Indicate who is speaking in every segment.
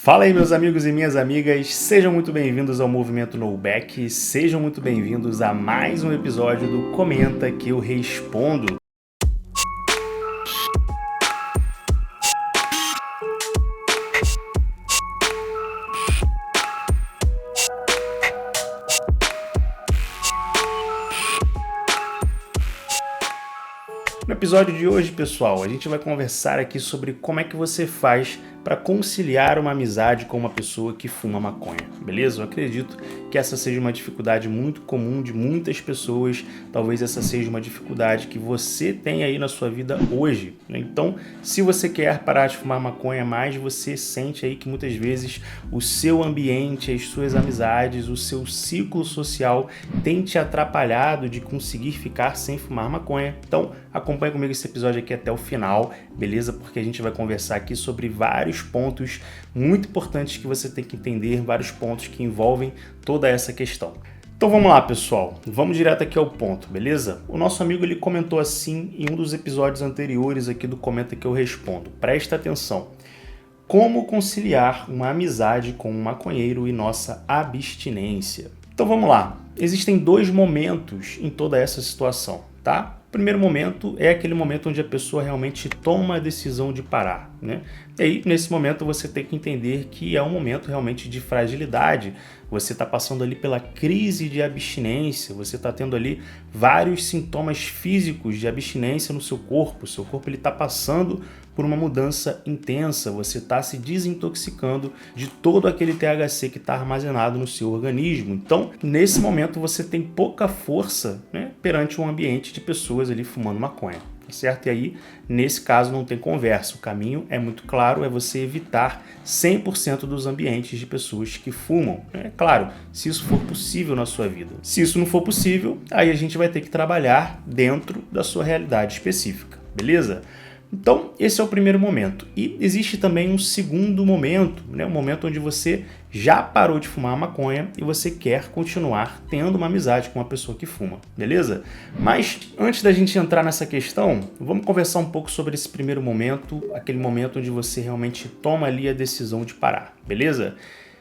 Speaker 1: Fala aí, meus amigos e minhas amigas, sejam muito bem-vindos ao Movimento No Back, sejam muito bem-vindos a mais um episódio do Comenta que eu respondo. No episódio de hoje, pessoal, a gente vai conversar aqui sobre como é que você faz para conciliar uma amizade com uma pessoa que fuma maconha, beleza? Eu acredito que essa seja uma dificuldade muito comum de muitas pessoas, talvez essa seja uma dificuldade que você tem aí na sua vida hoje, né? Então, se você quer parar de fumar maconha, mas você sente aí que muitas vezes o seu ambiente, as suas amizades, o seu ciclo social tem te atrapalhado de conseguir ficar sem fumar maconha, então acompanhe comigo esse episódio aqui até o final, beleza? Porque a gente vai conversar aqui sobre vários pontos muito importantes que você tem que entender, vários pontos que envolvem toda essa questão. Então vamos lá, pessoal, vamos direto aqui ao ponto, beleza? O nosso amigo ele comentou assim em um dos episódios anteriores aqui do Comenta que eu respondo. Presta atenção. Como conciliar uma amizade com um maconheiro e nossa abstinência? Então vamos lá. Existem dois momentos em toda essa situação, tá? O primeiro momento é aquele momento onde a pessoa realmente toma a decisão de parar, né? E aí, nesse momento, você tem que entender que é um momento realmente de fragilidade. Você está passando ali pela crise de abstinência, você está tendo ali vários sintomas físicos de abstinência no seu corpo. O seu corpo está passando por uma mudança intensa, você está se desintoxicando de todo aquele THC que está armazenado no seu organismo. Então, nesse momento, você tem pouca força, né, perante um ambiente de pessoas ali fumando maconha. Certo? E aí, nesse caso, não tem conversa. O caminho é muito claro, é você evitar 100% dos ambientes de pessoas que fumam. É claro, se isso for possível na sua vida. Se isso não for possível, aí a gente vai ter que trabalhar dentro da sua realidade específica, beleza? Então, esse é o primeiro momento. E existe também um segundo momento, né? Um momento onde você já parou de fumar maconha e você quer continuar tendo uma amizade com uma pessoa que fuma, beleza? Mas antes da gente entrar nessa questão, vamos conversar um pouco sobre esse primeiro momento, aquele momento onde você realmente toma ali a decisão de parar, beleza?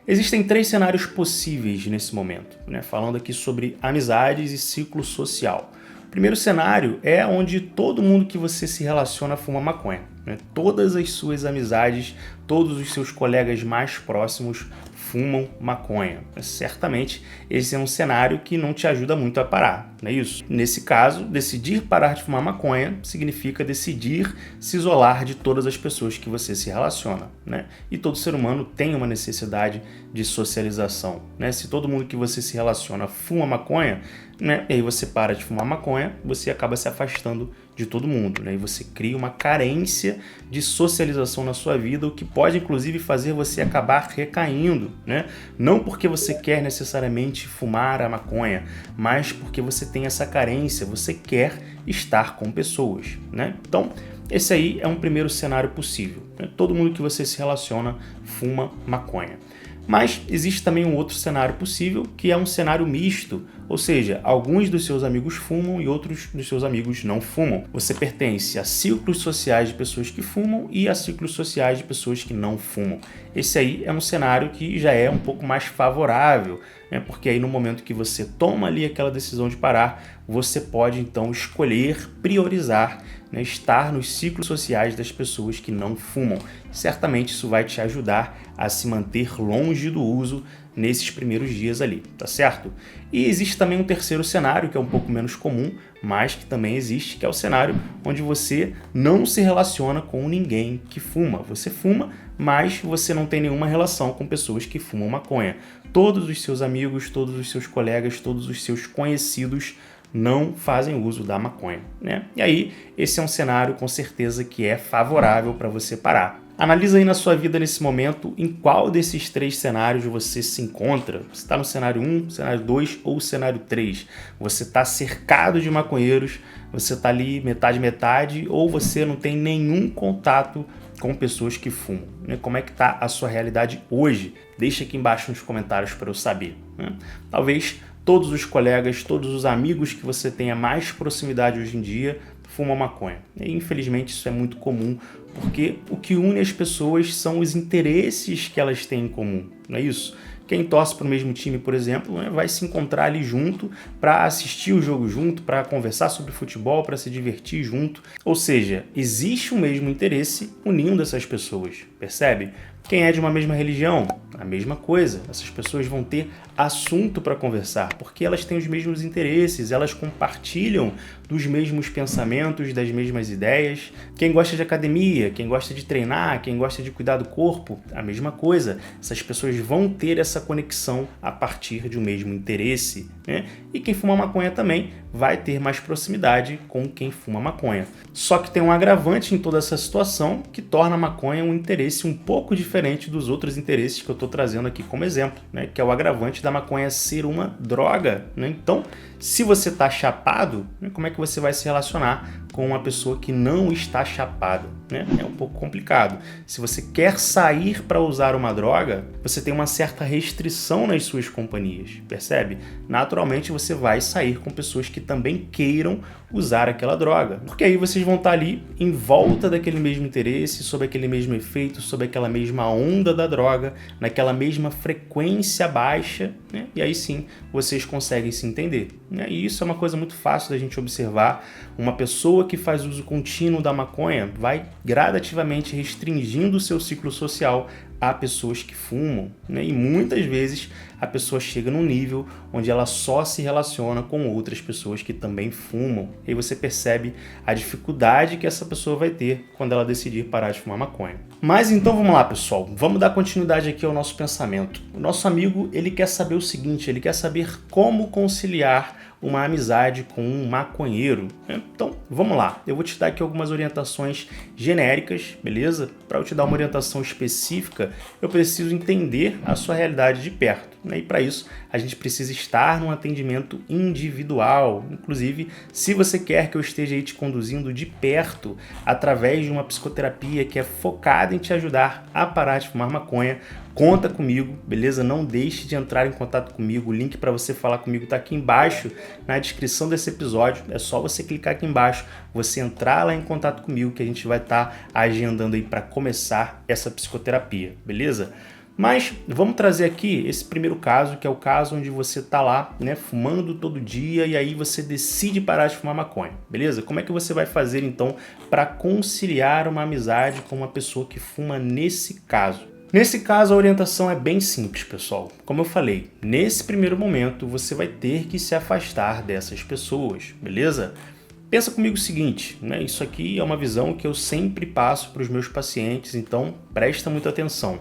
Speaker 1: Existem três cenários possíveis nesse momento, né? Falando aqui sobre amizades e ciclo social. O primeiro cenário é onde todo mundo que você se relaciona fuma maconha, né? Todas as suas amizades, todos os seus colegas mais próximos fumam maconha. Certamente esse é um cenário que não te ajuda muito a parar, não é isso? Nesse caso, decidir parar de fumar maconha significa decidir se isolar de todas as pessoas que você se relaciona, né? E todo ser humano tem uma necessidade de socialização, né? Se todo mundo que você se relaciona fuma maconha, né, e aí você para de fumar maconha, você acaba se afastando de todo mundo, né? E você cria uma carência de socialização na sua vida, o que pode inclusive fazer você acabar recaindo, né? Não porque você quer necessariamente fumar a maconha, mas porque você tem essa carência, você quer estar com pessoas, né? Então, esse aí é um primeiro cenário possível, né? Todo mundo que você se relaciona fuma maconha. Mas existe também um outro cenário possível, que é um cenário misto, ou seja, alguns dos seus amigos fumam e outros dos seus amigos não fumam. Você pertence a ciclos sociais de pessoas que fumam e a ciclos sociais de pessoas que não fumam. Esse aí é um cenário que já é um pouco mais favorável, né? Porque aí no momento que você toma ali aquela decisão de parar, você pode então escolher, priorizar, né, estar nos ciclos sociais das pessoas que não fumam. Certamente isso vai te ajudar a se manter longe do uso nesses primeiros dias ali, tá certo? E existe também um terceiro cenário, que é um pouco menos comum, mas que também existe, que é o cenário onde você não se relaciona com ninguém que fuma. Você fuma, mas você não tem nenhuma relação com pessoas que fumam maconha. Todos os seus amigos, todos os seus colegas, todos os seus conhecidos não fazem uso da maconha, né? E aí, esse é um cenário com certeza que é favorável para você parar. Analisa aí na sua vida nesse momento em qual desses três cenários você se encontra. Você está no cenário 1, cenário 2 ou cenário 3? Você está cercado de maconheiros, você está ali metade, ou você não tem nenhum contato com pessoas que fumam, né? Como é que está a sua realidade hoje? Deixa aqui embaixo nos comentários para eu saber, né? Talvez todos os colegas, todos os amigos que você tenha mais proximidade hoje em dia fumam maconha. E, infelizmente isso é muito comum Porque o que une as pessoas são os interesses que elas têm em comum, não é isso? Quem torce para o mesmo time, por exemplo, né, vai se encontrar ali junto para assistir o jogo junto, para conversar sobre futebol, para se divertir junto. Ou seja, existe o mesmo interesse unindo essas pessoas, percebe? Quem é de uma mesma religião, a mesma coisa. Essas pessoas vão ter assunto para conversar, porque elas têm os mesmos interesses, elas compartilham dos mesmos pensamentos, das mesmas ideias. Quem gosta de academia, quem gosta de treinar, quem gosta de cuidar do corpo, a mesma coisa. Essas pessoas vão ter essa conexão a partir de um mesmo interesse, né? E quem fuma maconha também vai ter mais proximidade com quem fuma maconha. Só que tem um agravante em toda essa situação que torna a maconha um interesse um pouco diferente dos outros interesses que eu estou trazendo aqui como exemplo, né? Que é o agravante da maconha ser uma droga, né? Então, se você está chapado, né, como é que você vai se relacionar com uma pessoa que não está chapada, né? É um pouco complicado. Se você quer sair para usar uma droga, você tem uma certa restrição nas suas companhias, percebe? Naturalmente você vai sair com pessoas que também queiram usar aquela droga, porque aí vocês vão estar ali em volta daquele mesmo interesse, sob aquele mesmo efeito, sob aquela mesma onda da droga, naquela mesma frequência baixa, né? E aí sim vocês conseguem se entender, né? E isso é uma coisa muito fácil da gente observar. Uma pessoa que faz uso contínuo da maconha vai gradativamente restringindo o seu ciclo social a pessoas que fumam, né? E muitas vezes a pessoa chega num nível onde ela só se relaciona com outras pessoas que também fumam. E aí você percebe a dificuldade que essa pessoa vai ter quando ela decidir parar de fumar maconha. Mas então vamos lá, pessoal, vamos dar continuidade aqui ao nosso pensamento. O nosso amigo, ele quer saber o seguinte, ele quer saber como conciliar uma amizade com um maconheiro. Então, vamos lá. Eu vou te dar aqui algumas orientações genéricas, beleza? Para eu te dar uma orientação específica, eu preciso entender a sua realidade de perto, né? E para isso, a gente precisa estar num atendimento individual. Inclusive, se você quer que eu esteja aí te conduzindo de perto através de uma psicoterapia que é focada em te ajudar a parar de fumar maconha, conta comigo, beleza? Não deixe de entrar em contato comigo. O link para você falar comigo está aqui embaixo na descrição desse episódio. É só você clicar aqui embaixo, você entrar lá em contato comigo que a gente vai estar agendando aí para começar essa psicoterapia, beleza? Mas vamos trazer aqui esse primeiro caso, que é o caso onde você está lá, né, fumando todo dia e aí você decide parar de fumar maconha, beleza? Como é que você vai fazer então para conciliar uma amizade com uma pessoa que fuma nesse caso? Nesse caso, a orientação é bem simples, pessoal. Como eu falei, nesse primeiro momento, você vai ter que se afastar dessas pessoas, beleza? Pensa comigo o seguinte, né? Isso aqui é uma visão que eu sempre passo para os meus pacientes, então presta muita atenção.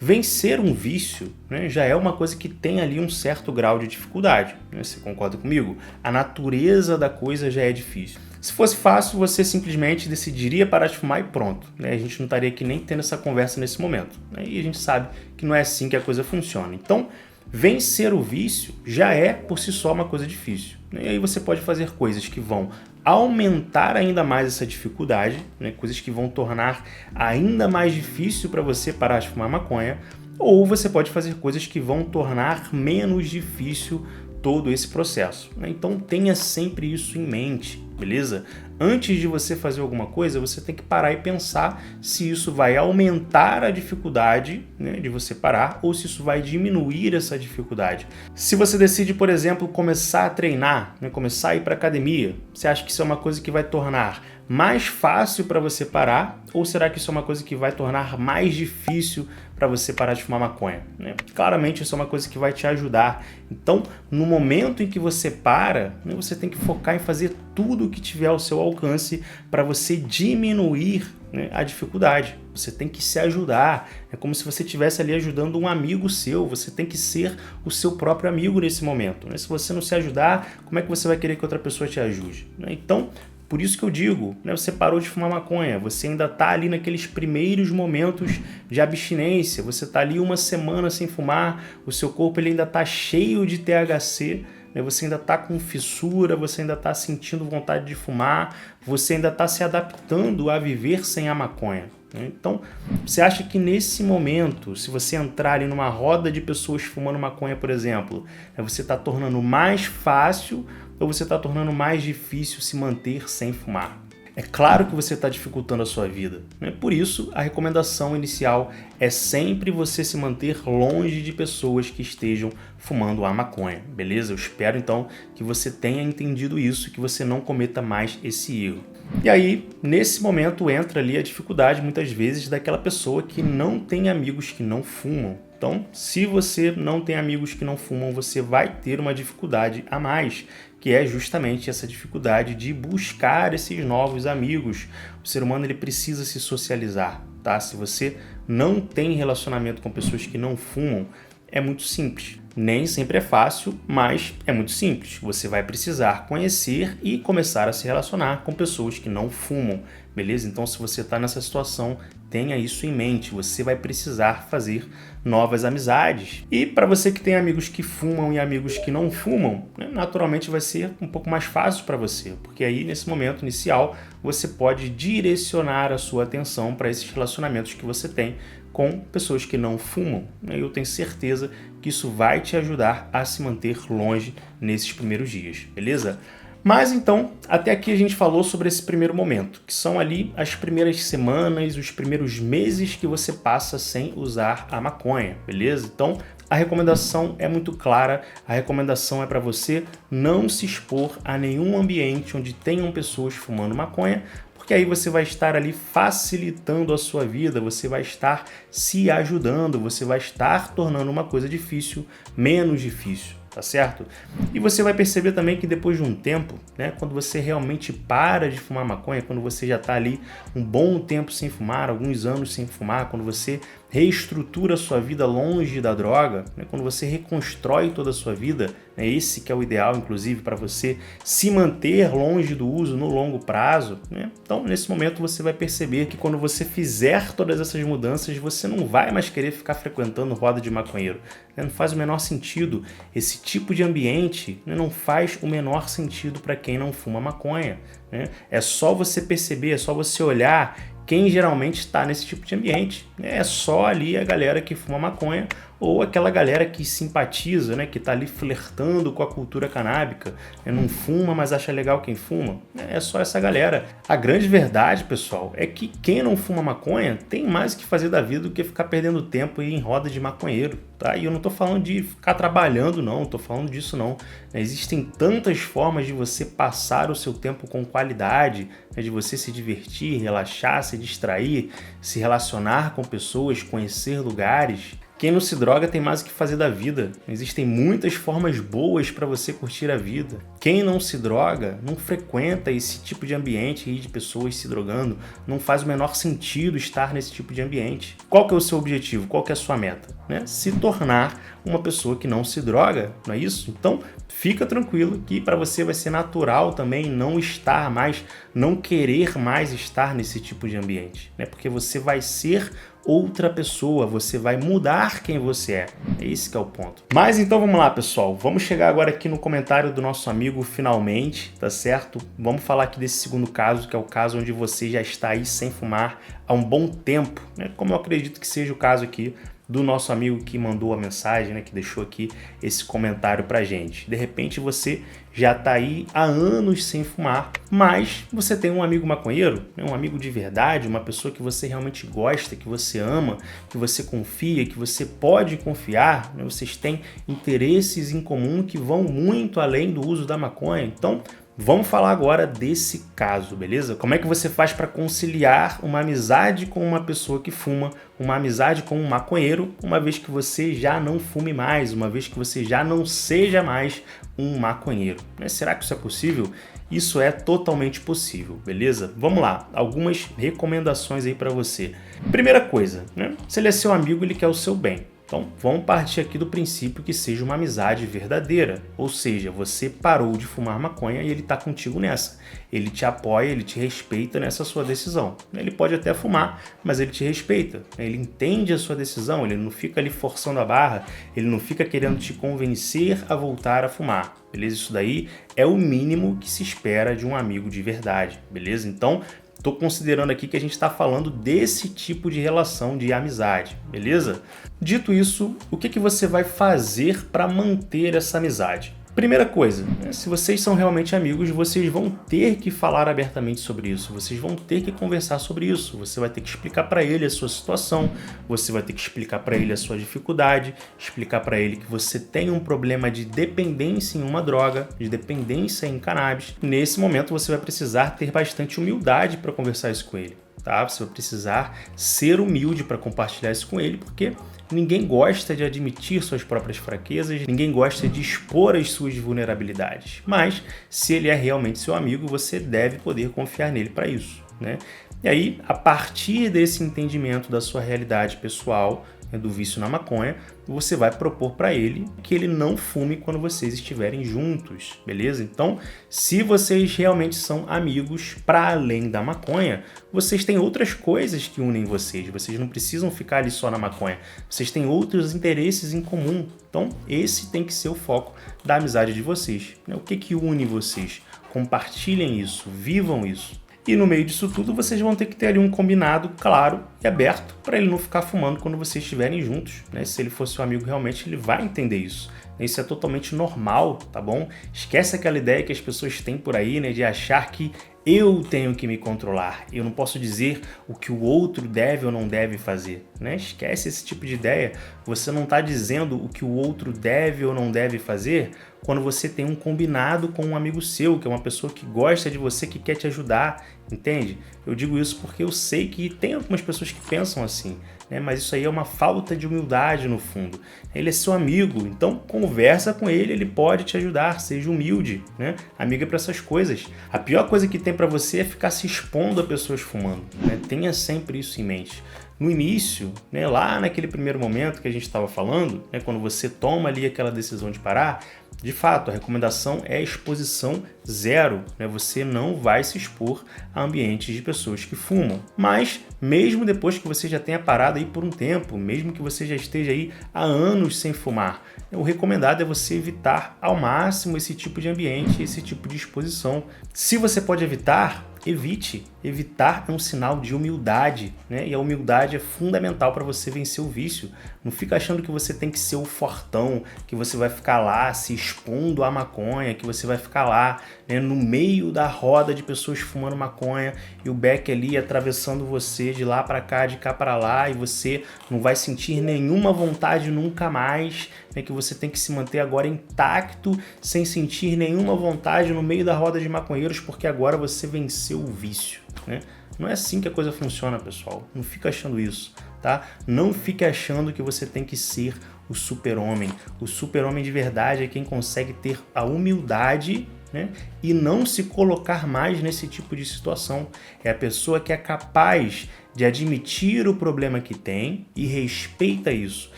Speaker 1: Vencer um vício, né, já é uma coisa que tem ali um certo grau de dificuldade, né? Você concorda comigo? A natureza da coisa já é difícil. Se fosse fácil, você simplesmente decidiria parar de fumar e pronto, né? A gente não estaria aqui nem tendo essa conversa nesse momento, né? E a gente sabe que não é assim que a coisa funciona. Então, vencer o vício já é por si só uma coisa difícil, né? E aí você pode fazer coisas que vão aumentar ainda mais essa dificuldade, né? Coisas que vão tornar ainda mais difícil para você parar de fumar maconha, ou você pode fazer coisas que vão tornar menos difícil todo esse processo, né? Então tenha sempre isso em mente, beleza? Antes de você fazer alguma coisa, você tem que parar e pensar se isso vai aumentar a dificuldade, né, de você parar ou se isso vai diminuir essa dificuldade. Se você decide, por exemplo, começar a treinar, né, começar a ir para academia, você acha que isso é uma coisa que vai tornar mais fácil para você parar ou será que isso é uma coisa que vai tornar mais difícil para você parar de fumar maconha, né? Claramente isso é uma coisa que vai te ajudar. Então, no momento em que você para, né, você tem que focar em fazer tudo o que tiver ao seu alcance para você diminuir, né, a dificuldade. Você tem que se ajudar. É como se você estivesse ali ajudando um amigo seu. Você tem que ser o seu próprio amigo nesse momento, né? Se você não se ajudar, como é que você vai querer que outra pessoa te ajude, né? Então, por isso que eu digo, né, você parou de fumar maconha, você ainda está ali naqueles primeiros momentos de abstinência, você está ali uma semana sem fumar, o seu corpo ele ainda está cheio de THC, né, você ainda está com fissura, você ainda está sentindo vontade de fumar, você ainda está se adaptando a viver sem a maconha. Então, você acha que nesse momento, se você entrar ali numa roda de pessoas fumando maconha, por exemplo, você está tornando mais fácil ou você está tornando mais difícil se manter sem fumar? é claro que você está dificultando a sua vida, né? Por isso, a recomendação inicial é sempre você se manter longe de pessoas que estejam fumando a maconha, beleza? Eu espero então que você tenha entendido isso e que você não cometa mais esse erro. E aí, nesse momento, entra ali a dificuldade, muitas vezes, daquela pessoa que não tem amigos que não fumam. Então, se você não tem amigos que não fumam, você vai ter uma dificuldade a mais, que é justamente essa dificuldade de buscar esses novos amigos. O ser humano ele precisa se socializar, tá? Se você não tem relacionamento com pessoas que não fumam, é muito simples. Nem sempre é fácil, mas é muito simples. Você vai precisar conhecer e começar a se relacionar com pessoas que não fumam, beleza? Então, se você está nessa situação, tenha isso em mente. Você vai precisar fazer novas amizades. E para você que tem amigos que fumam e amigos que não fumam, né, naturalmente vai ser um pouco mais fácil para você, porque aí, nesse momento inicial, você pode direcionar a sua atenção para esses relacionamentos que você tem com pessoas que não fumam. Eu tenho certeza que isso vai te ajudar a se manter longe nesses primeiros dias, beleza? Mas então, até aqui a gente falou sobre esse primeiro momento, que são ali as primeiras semanas, os primeiros meses que você passa sem usar a maconha, beleza? Então, a recomendação é muito clara, a recomendação é para você não se expor a nenhum ambiente onde tenham pessoas fumando maconha, porque aí você vai estar ali facilitando a sua vida, você vai estar se ajudando, você vai estar tornando uma coisa difícil menos difícil, tá certo? E você vai perceber também que depois de um tempo, né, quando você realmente para de fumar maconha, quando você já está ali um bom tempo sem fumar, alguns anos sem fumar, quando você reestrutura a sua vida longe da droga, né, quando você reconstrói toda a sua vida, né, esse que é o ideal, inclusive, para você se manter longe do uso no longo prazo, né? Então, nesse momento, você vai perceber que quando você fizer todas essas mudanças, você não vai mais querer ficar frequentando roda de maconheiro, né? Não faz o menor sentido. Esse tipo de ambiente, né, não faz o menor sentido para quem não fuma maconha, né? É só você perceber, é só você olhar quem geralmente está nesse tipo de ambiente. É só ali a galera que fuma maconha ou aquela galera que simpatiza, né, que está ali flertando com a cultura canábica, né, não fuma, mas acha legal quem fuma. É só essa galera. A grande verdade, pessoal, é que quem não fuma maconha tem mais o que fazer da vida do que ficar perdendo tempo em roda de maconheiro, tá? E eu não estou falando de ficar trabalhando, não estou falando disso, não. Existem tantas formas de você passar o seu tempo com qualidade, né, de você se divertir, relaxar, se distrair, se relacionar com pessoas, conhecer lugares. Quem não se droga tem mais o que fazer da vida. Existem muitas formas boas para você curtir a vida. Quem não se droga não frequenta esse tipo de ambiente aí de pessoas se drogando. Não faz o menor sentido estar nesse tipo de ambiente. Qual que é o seu objetivo? Qual que é a sua meta? Né? Se tornar uma pessoa que não se droga, não é isso? Então, fica tranquilo que para você vai ser natural também não estar mais, não querer mais estar nesse tipo de ambiente, né? Porque você vai ser outra pessoa, você vai mudar quem você é. É esse que é o ponto. Mas então vamos lá, pessoal. Vamos chegar agora aqui no comentário do nosso amigo finalmente, tá certo? Vamos falar aqui desse segundo caso, que é o caso onde você já está aí sem fumar há um bom tempo, né? Como eu acredito que seja o caso aqui do nosso amigo que mandou a mensagem, né, que deixou aqui esse comentário pra gente. De repente você já tá aí há anos sem fumar, mas você tem um amigo maconheiro, né, um amigo de verdade, uma pessoa que você realmente gosta, que você ama, que você confia, que você pode confiar, né, vocês têm interesses em comum que vão muito além do uso da maconha. Então, vamos falar agora desse caso, beleza? Como é que você faz para conciliar uma amizade com uma pessoa que fuma, uma amizade com um maconheiro, uma vez que você já não fume mais, uma vez que você já não seja mais um maconheiro, né? Será que isso é possível? Isso é totalmente possível, beleza? Vamos lá, algumas recomendações aí para você. Primeira coisa, né? Se ele é seu amigo, ele quer o seu bem. Então, vamos partir aqui do princípio que seja uma amizade verdadeira, ou seja, você parou de fumar maconha e ele está contigo nessa. Ele te apoia, ele te respeita nessa sua decisão. Ele pode até fumar, mas ele te respeita. Ele entende a sua decisão, ele não fica ali forçando a barra, ele não fica querendo te convencer a voltar a fumar. Beleza? Isso daí é o mínimo que se espera de um amigo de verdade, beleza? Então, estou considerando aqui que a gente está falando desse tipo de relação de amizade, beleza? Dito isso, o que você vai fazer para manter essa amizade? Primeira coisa, né, se vocês são realmente amigos, vocês vão ter que falar abertamente sobre isso, vocês vão ter que conversar sobre isso, você vai ter que explicar para ele a sua situação, você vai ter que explicar para ele a sua dificuldade, explicar para ele que você tem um problema de dependência em uma droga, de dependência em cannabis. Nesse momento você vai precisar ter bastante humildade para conversar isso com ele. Tá? Você vai precisar ser humilde para compartilhar isso com ele, porque ninguém gosta de admitir suas próprias fraquezas, ninguém gosta de expor as suas vulnerabilidades. Mas, se ele é realmente seu amigo, você deve poder confiar nele para isso, né? E aí, a partir desse entendimento da sua realidade pessoal, do vício na maconha, você vai propor para ele que ele não fume quando vocês estiverem juntos, beleza? Então, se vocês realmente são amigos para além da maconha, vocês têm outras coisas que unem vocês não precisam ficar ali só na maconha, vocês têm outros interesses em comum. Então, esse tem que ser o foco da amizade de vocês, né? O que une vocês? Compartilhem isso, vivam isso. E no meio disso tudo, vocês vão ter que ter ali um combinado claro e aberto para ele não ficar fumando quando vocês estiverem juntos, né? Se ele for seu amigo realmente, ele vai entender isso. Isso é totalmente normal, tá bom? Esquece aquela ideia que as pessoas têm por aí, né, de achar que eu tenho que me controlar, eu não posso dizer o que o outro deve ou não deve fazer, né? Esquece esse tipo de ideia. Você não está dizendo o que o outro deve ou não deve fazer quando você tem um combinado com um amigo seu, que é uma pessoa que gosta de você, que quer te ajudar, entende? Eu digo isso porque eu sei que tem algumas pessoas que pensam assim, né? Mas isso aí é uma falta de humildade no fundo. Ele é seu amigo, então conversa com ele, ele pode te ajudar, seja humilde, né? Amigo é para essas coisas. A pior coisa que tem para você é ficar se expondo a pessoas fumando, né? Tenha sempre isso em mente. No início, né, lá naquele primeiro momento que a gente estava falando, né, quando você toma ali aquela decisão de parar, de fato, a recomendação é exposição zero, né? Você não vai se expor a ambientes de pessoas que fumam. Mas, mesmo depois que você já tenha parado aí por um tempo, mesmo que você já esteja aí há anos sem fumar, o recomendado é você evitar ao máximo esse tipo de ambiente, esse tipo de exposição. Se você pode evitar, evite. Evitar é um sinal de humildade, né? E a humildade é fundamental para você vencer o vício. Não fica achando que você tem que ser o fortão, que você vai ficar lá se expondo à maconha, que você vai ficar lá, né, no meio da roda de pessoas fumando maconha e o beck ali atravessando você de lá para cá, de cá para lá, e você não vai sentir nenhuma vontade nunca mais, né, que você tem que se manter agora intacto, sem sentir nenhuma vontade no meio da roda de maconheiros, porque agora você venceu o vício, né? Não é assim que a coisa funciona, pessoal. Não fica achando isso, tá? Não fique achando que você tem que ser o super-homem. O super-homem de verdade é quem consegue ter a humildade, né, e não se colocar mais nesse tipo de situação. É a pessoa que é capaz de admitir o problema que tem e respeita isso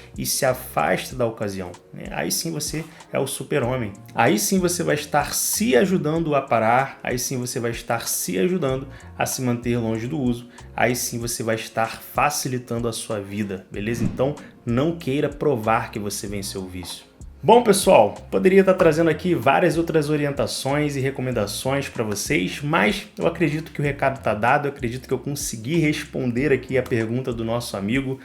Speaker 1: e se afasta da ocasião, né? Aí sim você é o super-homem. Aí sim você vai estar se ajudando a parar, aí sim você vai estar se ajudando a se manter longe do uso, aí sim você vai estar facilitando a sua vida, beleza? Então não queira provar que você venceu o vício. Bom, pessoal, poderia estar trazendo aqui várias outras orientações e recomendações para vocês, mas eu acredito que o recado está dado, eu acredito que eu consegui responder aqui a pergunta do nosso amigo: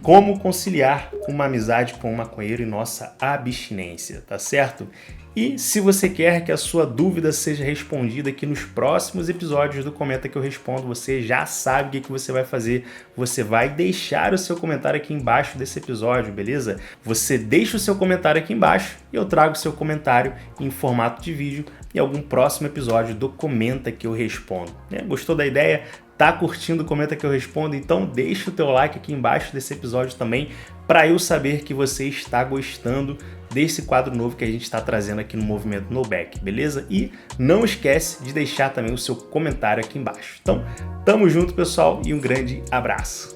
Speaker 1: como conciliar uma amizade com um maconheiro em nossa abstinência, tá certo? E se você quer que a sua dúvida seja respondida aqui nos próximos episódios do Comenta Que Eu Respondo, você já sabe o que você vai fazer. Você vai deixar o seu comentário aqui embaixo desse episódio, beleza? Você deixa o seu comentário aqui embaixo e eu trago o seu comentário em formato de vídeo em algum próximo episódio do Comenta Que Eu Respondo. Gostou da ideia? Tá curtindo? Comenta Que Eu Respondo? Então deixa o teu like aqui embaixo desse episódio também, para eu saber que você está gostando desse quadro novo que a gente está trazendo aqui no Movimento No Back, beleza? E não esquece de deixar também o seu comentário aqui embaixo. Então, tamo junto, pessoal, e um grande abraço!